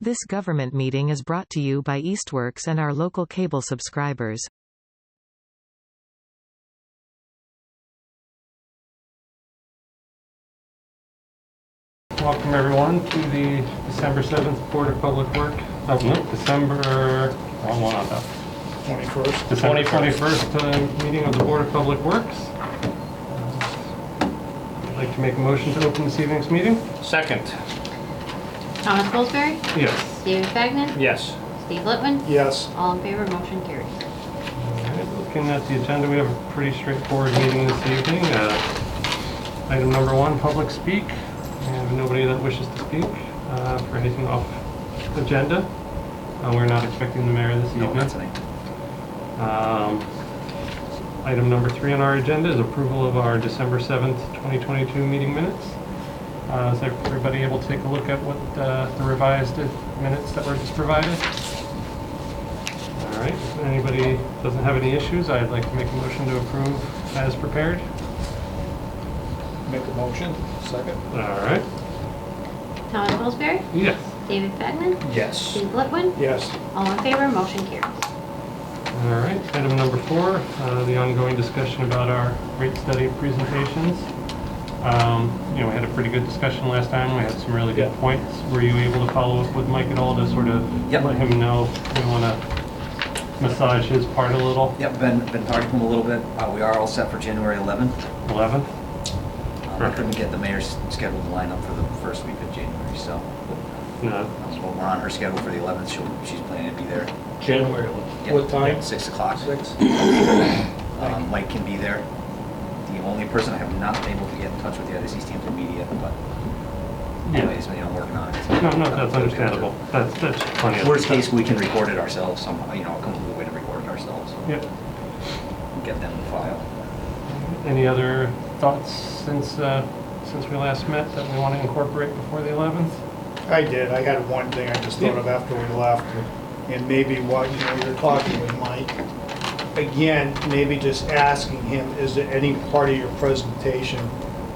This government meeting is brought to you by Eastworks and our local cable subscribers. Welcome everyone to the December 7th Board of Public Works. December 21st meeting of the Board of Public Works. I'd like to make a motion to open this evening's meeting. Second. Thomas Pillsbury? Yes. David Fagnan? Yes. Steve Litwin? Yes. All in favor, motion carries. Alright, looking at the agenda, we have a pretty straightforward meeting this evening. Item number 1, public speak. We have nobody that wishes to speak for anything off agenda. We're not expecting the mayor this evening. No, not tonight. Item number 3 on our agenda is approval of our December 7th, 2022 meeting minutes. Is everybody able to take a look at what the revised minutes that were just provided? All right, if anybody doesn't have any issues, I'd like to make a motion to approve as prepared. Make a motion. Second. All right. Thomas Pillsbury? Yes. David Fagnan? Yes. Steve Litwin? Yes. All in favor, motion carries. All right, item number 4, the ongoing discussion about our rate study presentations. We had a pretty good discussion last time. We had some really good points. Were you able to follow up with Mike at all to sort of let him know we want to massage his part a little? Yep, been talking to him a little bit. We are all set for January 11th. 11th? I couldn't get the mayor's schedule to line up for the first week of January, so No. we're on her schedule for the 11th. She's planning to be there. January. Yep. What time? 6 o'clock. 6. Mike can be there. The only person I have not been able to get in touch with yet is Easthampton Media, but anyways, I'm working on it. No, that's understandable. That's plenty of Worst case, we can record it ourselves somehow, come up with a way to record it ourselves. Yep. Get them in file. Any other thoughts since we last met that we want to incorporate before the 11th? I did. I had one thing I just thought of after we left, and maybe while you're talking with Mike, again, maybe just asking him, is there any part of your presentation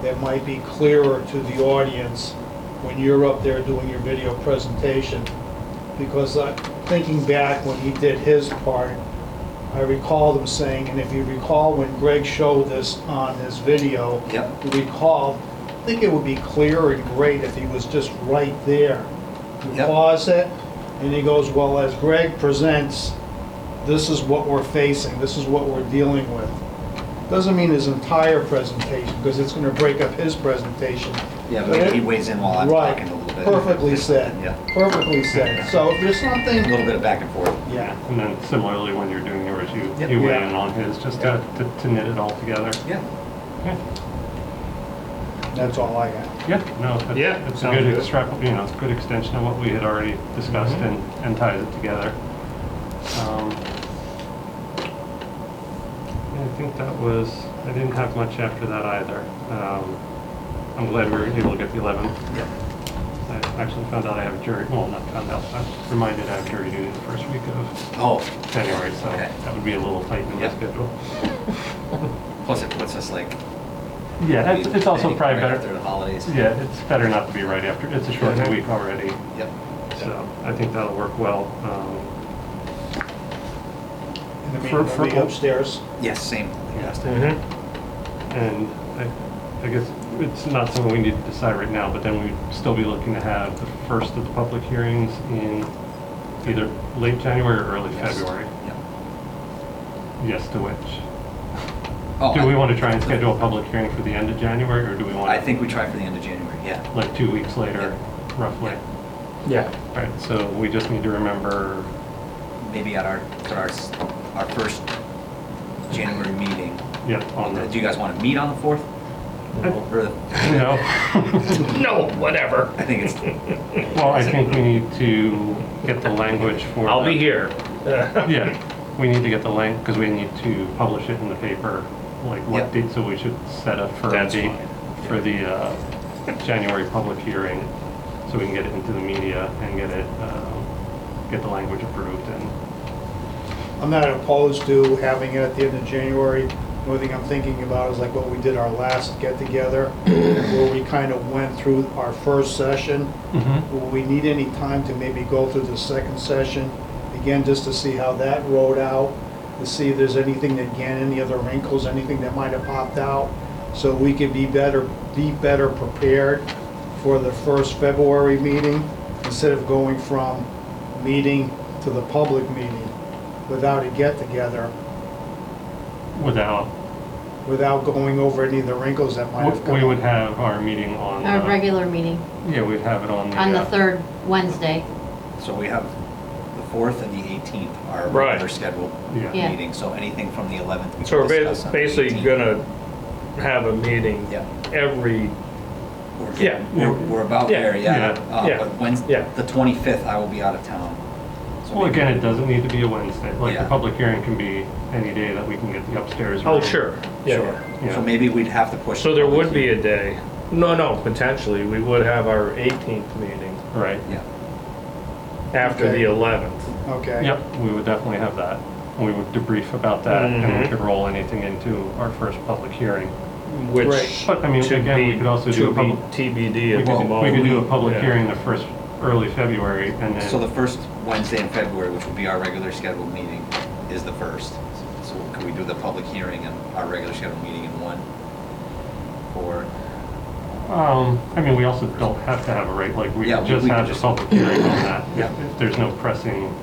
that might be clearer to the audience when you're up there doing your video presentation? Because thinking back when he did his part, I recall them saying, and if you recall when Greg showed this on his video, Yep. you recall, I think it would be clear and great if he was just right there. You Yep. pause it, and he goes, well, as Greg presents, this is what we're facing, this is what we're dealing with. Doesn't mean his entire presentation, because it's going to break up his presentation. Yeah, but he weighs in while I'm Right. talking a little bit. Perfectly said. Yeah. Perfectly said. So if there's A something, little bit of back and forth. yeah. And then similarly, when you're doing yours, Yep. you weigh Yeah. in on his just to knit it all together. Yeah. Yeah. That's all I got. Yeah, no, Yeah, it's a sounds good good. it's a good extension of what we had already discussed and ties it together. I think I didn't have much after that either. I'm glad we were able to get the 11th. Yep. I actually found out I have jury, well, not found out, I was reminded I have jury duty the first week of Oh, January, so Okay. that would be a little tight in my Yep. schedule. plus it puts us like. Yeah, it's also probably right better. after the holidays. Yeah, it's better not to be right after. It's a short week already, Yep. so I think that'll work well. In the For- meeting, will be upstairs. Yes, same. And I guess it's not something we need to decide right now, but then we'd still be looking to have the first of the public hearings in either late January or early Yes. February. Yep. Yes to which? Oh, Do we want to try and schedule a public hearing for the end of January, or do we want I think we try for the end of January, yeah. like 2 weeks later, roughly? Yeah. All right, so we just need to remember, Maybe at our first January meeting. yeah, on Do the, you guys want to meet on the 4th? Or no. No, whatever. I think it's, Well, I think we need to get the language for. I'll be here. Yeah, we need to get the link, because we need to publish it in the paper, like what Yep. date, so we should set a firm That's date fine. for the January public hearing, so we can get it into the media and get the language approved and. I'm not opposed to having it at the end of January, The only thing I'm thinking about is like what we did our last get-together, where we kind of went through our first session. Mhm. Will we need any time to maybe go through the second session, again, just to see how that rolled out, to see if there's anything, again, any other wrinkles, anything that might have popped out, so we could be better prepared for the first February meeting, instead of going from meeting to the public meeting without a get-together, without going over any of the wrinkles that might have come We up. would have our meeting on. Our regular meeting Yeah, we'd have it on the. on the third Wednesday. So we have the 4th and the 18th are Right. regular scheduled Yeah. meetings, so anything from the 11th we So can we're discuss on the basically 18th. gonna have a meeting Yeah. every, We're- Yeah. We're about Yeah. there, yeah. Yeah. Yeah. But Wednesday, Yeah. the 25th, I will be out of town. So Well, maybe- again, it doesn't need to be a Wednesday. Like, the Yeah. public hearing can be any day that we can get the upstairs. oh, room. sure, yeah. Sure. Yeah. So maybe we'd have to push. So the there public would be hearing. a day, no, potentially, we would have our 18th meeting Right. Yeah. after Okay. the 11th. Okay. Yep, we would definitely have that. We would debrief about that, and we Mhm. could roll anything into our first public hearing. Which, Right. But, I mean, to again, we be, could also do to a be public, TBD we at the could, moment. we could do a public Yeah. hearing the first, early February, and So the then, first Wednesday in February, which would be our regular scheduled meeting, is the 1st. So could we do the public hearing and our regular scheduled meeting in one? Or, I mean, we also don't have to have a rate, like, we Yeah, could we just could have the just- public hearing on that. Yeah. If there's no pressing.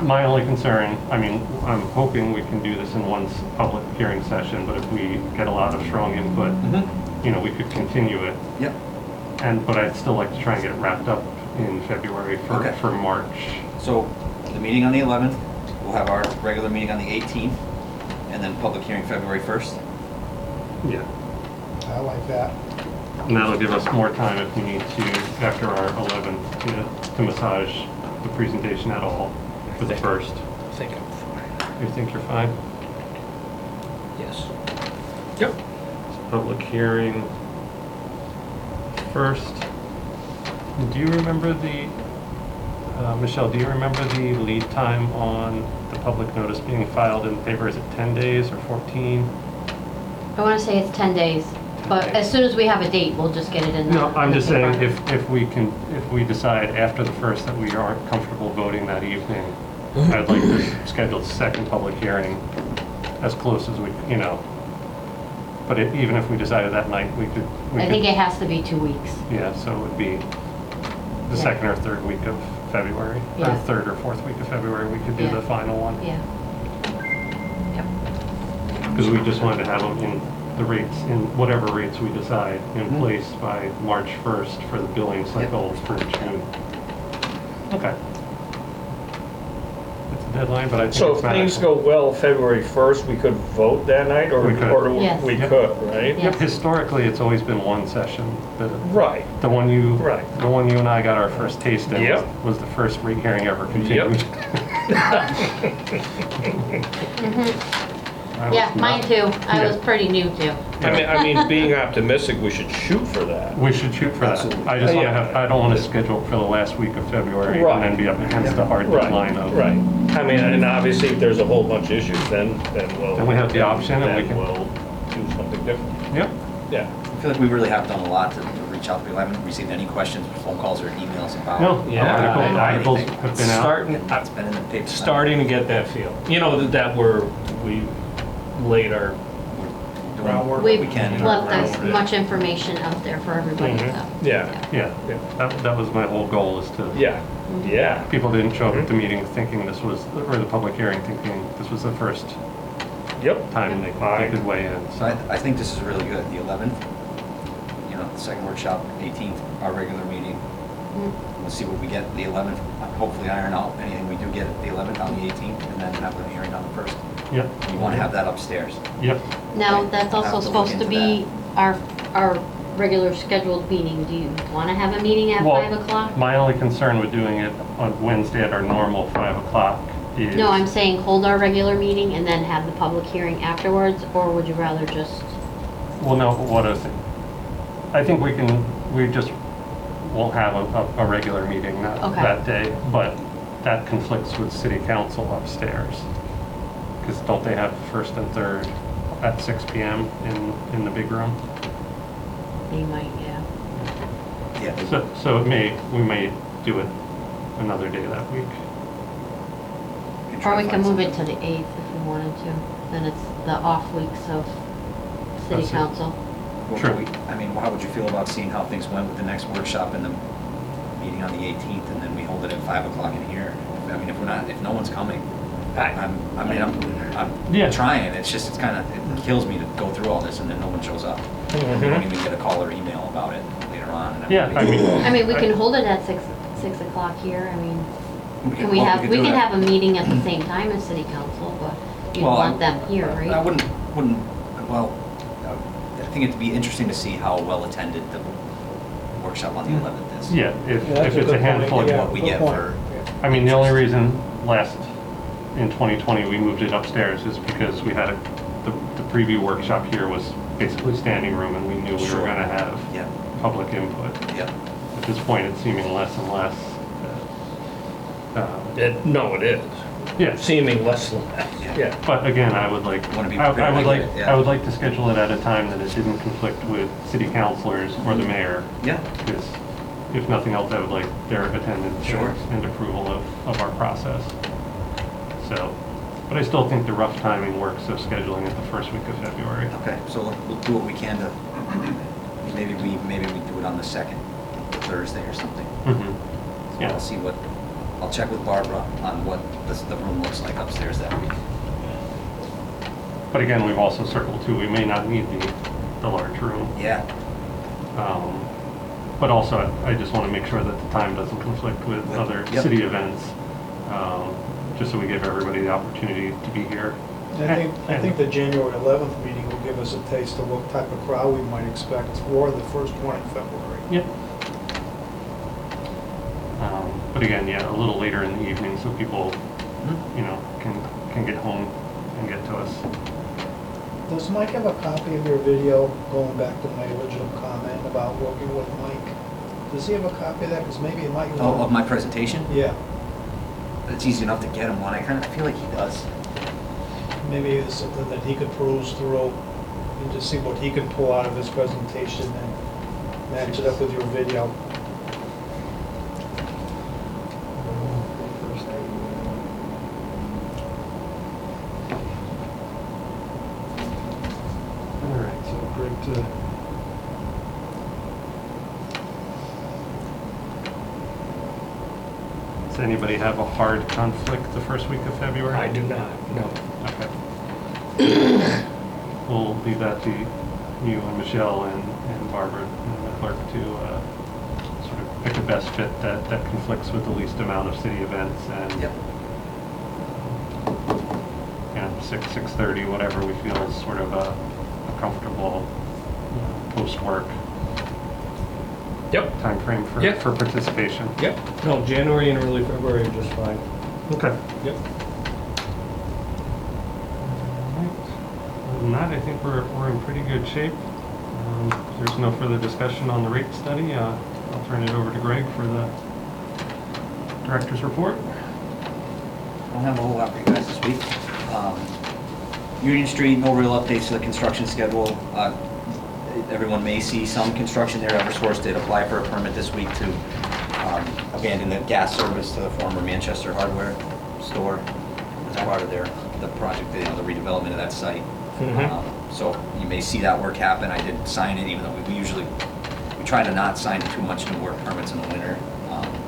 My only concern, I mean, I'm hoping we can do this in one public hearing session, but if we get a lot of strong input, you know, we could continue it. Yep. But I'd still like to try and get it wrapped up in February Okay. for March. So the meeting on the 11th, we'll have our regular meeting on the 18th, and then public hearing February 1st. Yeah. I like that. And that'll give us more time if we need to, after our 11th, to massage the presentation at all for the first. I think I'm fine. You think you're fine? Yes. Yep. Public hearing first. Do you remember Michelle, do you remember the lead time on the public notice being filed in the paper? Is it 10 days or 14? I want to say it's 10 days, but days. as soon as we have a date, we'll just get it in the No, I'm in the just saying, paper. if we decide after the first that we aren't comfortable voting that evening, I'd like to schedule a second public hearing as close as we, you know. But even if we decided that night, we could. I think it has to be 2 weeks. Yeah, so it would be the Yeah. second or third week of February, or Yeah. third or fourth week of February, we could do Yeah. the final one. Yeah. Yep. Because we just wanted to have them in the rates, in whatever rates we decide, in Mhm. place by March 1st for the billing cycle for June. Okay. It's a deadline, but I think So it's if things go manageable. well, February 1st, we could vote that night, or We could. or Yes. we Yep. could, right? Yeah. Yep, historically, it's always been one session. Right. The one you, Right. the one you and I got our first taste in Yep. was the first rate hearing ever continued. I was Yeah, mine not- too. I Yeah. was pretty new too. I mean, being optimistic, we should shoot for that. We should shoot for that. Absolutely. I just want to Yeah. have, I don't want to schedule it for the last week of February Right. and then be up against the hard Right, deadline of. right. I mean, and obviously, if there's a whole bunch of issues, then we'll. Then we have the option and we then can- we'll do something different. Yep. Yeah. I feel like we really have done a lot to reach out to people. I haven't received any questions, phone calls, or emails about. No, Yeah, articles anything. have been out. It's been in the paper. Starting to get that feel. You know, that we laid our, We're doing what We've we can. in our left as ground. much information out there for everybody, Mhm. so. yeah, Yeah, Yeah. that was my whole goal, is to. yeah, yeah. People didn't show up at the meeting thinking this was, or the public hearing thinking this was the first Yep. time they could weigh in. So I think this is really good. The 11th, you know, the second workshop, 18th, our regular meeting. Mm. We'll see what we get the 11th. Hopefully iron out anything we do get at the 11th on the 18th, and then have the hearing on the 1st. Yep, You want to have that upstairs. yep. Now, Right. that's We'll also have to look supposed to into be our regular scheduled meeting. Do you want to have a meeting at Well, 5 o'clock? My only concern with doing it on Wednesday at our normal 5 o'clock is. No, I'm saying hold our regular meeting and then have the public hearing afterwards, or would you rather just, Well, no, what I was thinking, I think we just won't have a regular meeting Okay. that day, but that conflicts with city council upstairs. Because don't they have first and third? at 6 PM in the big room. They might, yeah. Yeah. So we may do it another day that week. Or we can move it to the 8th if we wanted to. Then it's the off weeks of city That's it. council. Sure. I mean, how would you feel about seeing how things went with the next workshop and the meeting on the 18th, and then we hold it at 5 o'clock in here? I mean, if no one's coming, I'm Yeah. trying. It's just, it kills me to go through all this and then no one shows up. We don't even get a call or email about it later on. And Yeah, I mean, we can hold it at 6 o'clock here. I mean, we can do it. have a meeting at the same time as city council, but you Well, want them here, I right? well, I think it'd be interesting to see how well attended the workshop on the 11th is. Yeah, that's if it's a good point. handful. Yeah, What we good get point. for- Yeah. I mean, the only reason in 2020, we moved it upstairs is because we had the preview workshop here was basically standing room, and we knew we Sure. were gonna have Yeah, public input. yeah. At this point, it's seeming less and less. No, it is. Yeah, Seeming less than that. Yeah. but again, I would like, Wanna be I prepared, would I like, get it, yeah. I would like to schedule it at a time that it didn't conflict with city councilors or the mayor. Yeah, Because if nothing else, I would like their attendance Sure. and approval of our process. So, but I still think the rough timing works of scheduling it the first week of February. okay, so we'll do what we can to, maybe we do it on the 2nd, Thursday or something. Mhm. So Yeah. I'll check with Barbara on what the room looks like upstairs that week. But again, we've also circled too, we may not need the large room. Yeah, But also, I just want to make sure that the time doesn't conflict with other Yep. city events, just so we give everybody the opportunity to be here. I think the January 11th meeting will give us a taste of what type of crowd we might expect for the first one in February. Yep. But again, yeah, a little later in the evening so people, can get home and get to us. Does Mike have a copy of your video, going back to my original comment about working with Mike? Does he have a copy of that? Because maybe it might. oh, of my presentation? Yeah, It's easy enough to get him one, I kind of feel like he does. maybe it's something that he could peruse through and just see what he can pull out of his presentation and match it up with your video. All right, so Greg to... Does anybody have a hard conflict the first week of February? I do not, no. Okay. We'll leave that to you and Michelle and Barbara and the clerk to sort of pick a best fit that conflicts with the least amount of city events and Yep. 6:30, whatever we feel is sort of a comfortable post-work Yep, timeframe for Yep. for participation. yep. No, January and early February are just fine. Okay. Yep. Other than that, I think we're in pretty good shape. If there's no further discussion on the rate study, I'll turn it over to Greg for the director's report. I don't have a whole lot for you guys this week. Union Street, no real updates to the construction schedule. Everyone may see some construction there. Eversource did apply for a permit this week to abandon the gas service to the former Manchester hardware store as part of the project, the redevelopment of that site. So you may see that work happen. I did sign it, even though we try to not sign too much new work permits in the winter,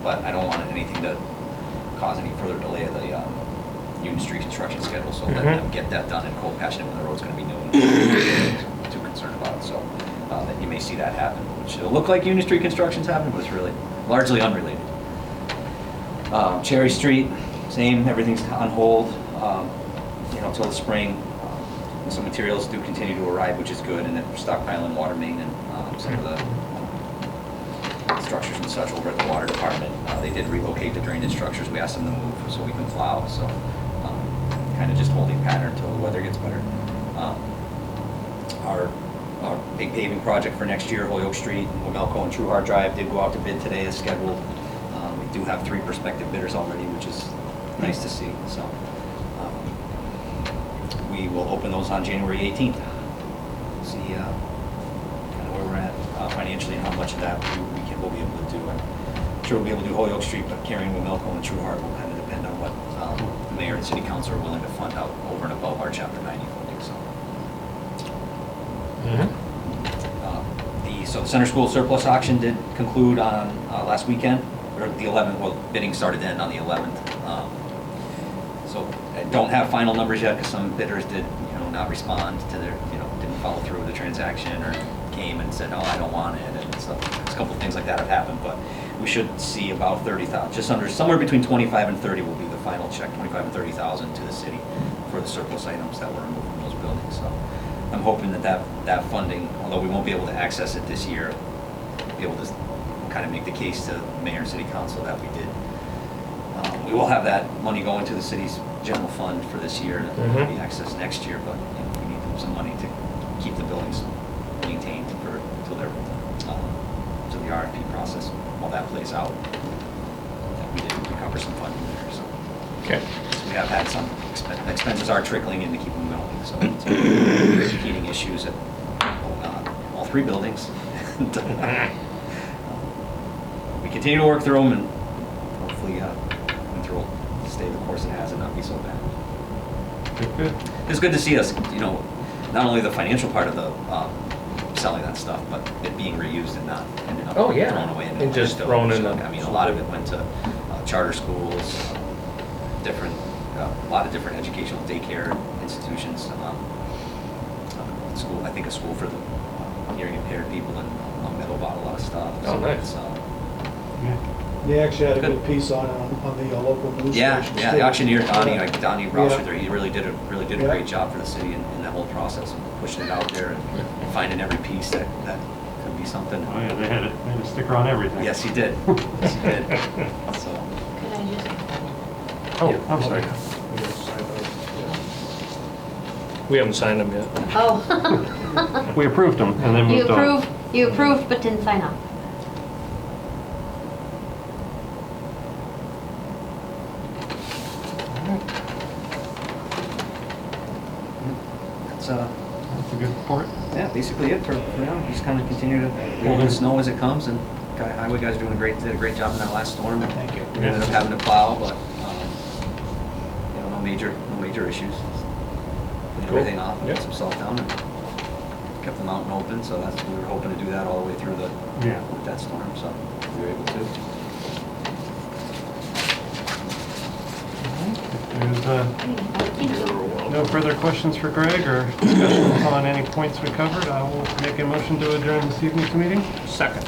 but I don't want anything to cause any further delay of the Union Street construction schedule, so let them get that done and cold patch it when the road's going to be new. I'm too concerned about it, so that you may see that happen, which it'll look like Union Street construction's happening, but it's really largely unrelated. Cherry Street, same, everything's on hold, until the spring. Some materials do continue to arrive, which is good, and then we're stockpiling water main and some of the structures and such over at the water department. They did relocate the drainage structures. We asked them to move so we can plow, so kind of just holding pattern until the weather gets better. Our big paving project for next year, Holyoke Street, Wamelco and True Hard Drive, did go out to bid today as scheduled. We do have 3 prospective bidders already, which is nice to see. So we will open those on January 18th. See kind of where we're at financially and how much of that we'll be able to do. I'm sure we'll be able to do Holyoke Street, but carrying Wamilco and True Heart will kind of depend on what the mayor and city council are willing to fund out over and above our Chapter 90 funding. So. So the center school surplus auction did conclude on last weekend, or the 11th. Well, bidding started then on the 11th. So I don't have final numbers yet because some bidders did, not respond to their, didn't follow through with the transaction or came and said, "Oh, I don't want it," and stuff. A couple of things like that have happened, but we should see about 30,000, just under, somewhere between 25 and 30 will be the final check, 25 and 30,000 to the city for the surplus items that were removed from those buildings. So I'm hoping that funding, although we won't be able to access it this year, be able to kind of make the case to mayor and city council that we did. We will have that money going to the city's general fund for this year, and it will be accessed next year, but we need some money to keep the buildings maintained until the RFP process, while that plays out. We did recover some funding there, so. Okay. So we have had some expenses are trickling in to keep them going, so heating issues at all three buildings. We continue to work through them, and hopefully winter will stay the course it has and not be so bad. Good. It's good to see us, not only the financial part of the selling that stuff, but it being reused and not ending up thrown away. And just thrown in the... I mean, a lot of it went to charter schools, a lot of different educational daycare institutions, school. I think a school for the hearing impaired people in Meadow bought a lot of stuff. Oh, nice. They actually had a good piece on the local news station. Yeah, the auctioneer, Donnie Rousher there, he really did a great job for the city in that whole process of pushing it out there and finding every piece that could be something. Oh yeah, they had a sticker on everything. Yes, he did. Yes, he did. So. Could I just, Oh, I'm sorry. We haven't signed them yet. oh. We approved them and then moved on. You approved but didn't sign up. That's a good report. Yeah, basically it for now. Just kind of continue to hold in snow as it comes, and highway guys did a great job in that last storm. Thank you. We ended up having to plow, but no major issues. Cleaned everything off, and got some salt down, and kept the mountain open. So we were hoping to do that all the way through that storm. So we were able to. There's no further questions for Greg or discussions on any points we covered. I will make a motion to adjourn this evening's meeting. Second.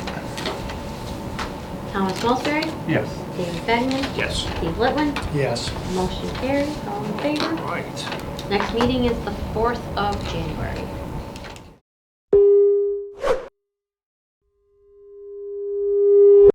Thomas Salisbury, Yes. David Fagnan, Yes. Steve Litwin, Yes. motion carries, all in favor. Right. Next meeting is the 4th of January.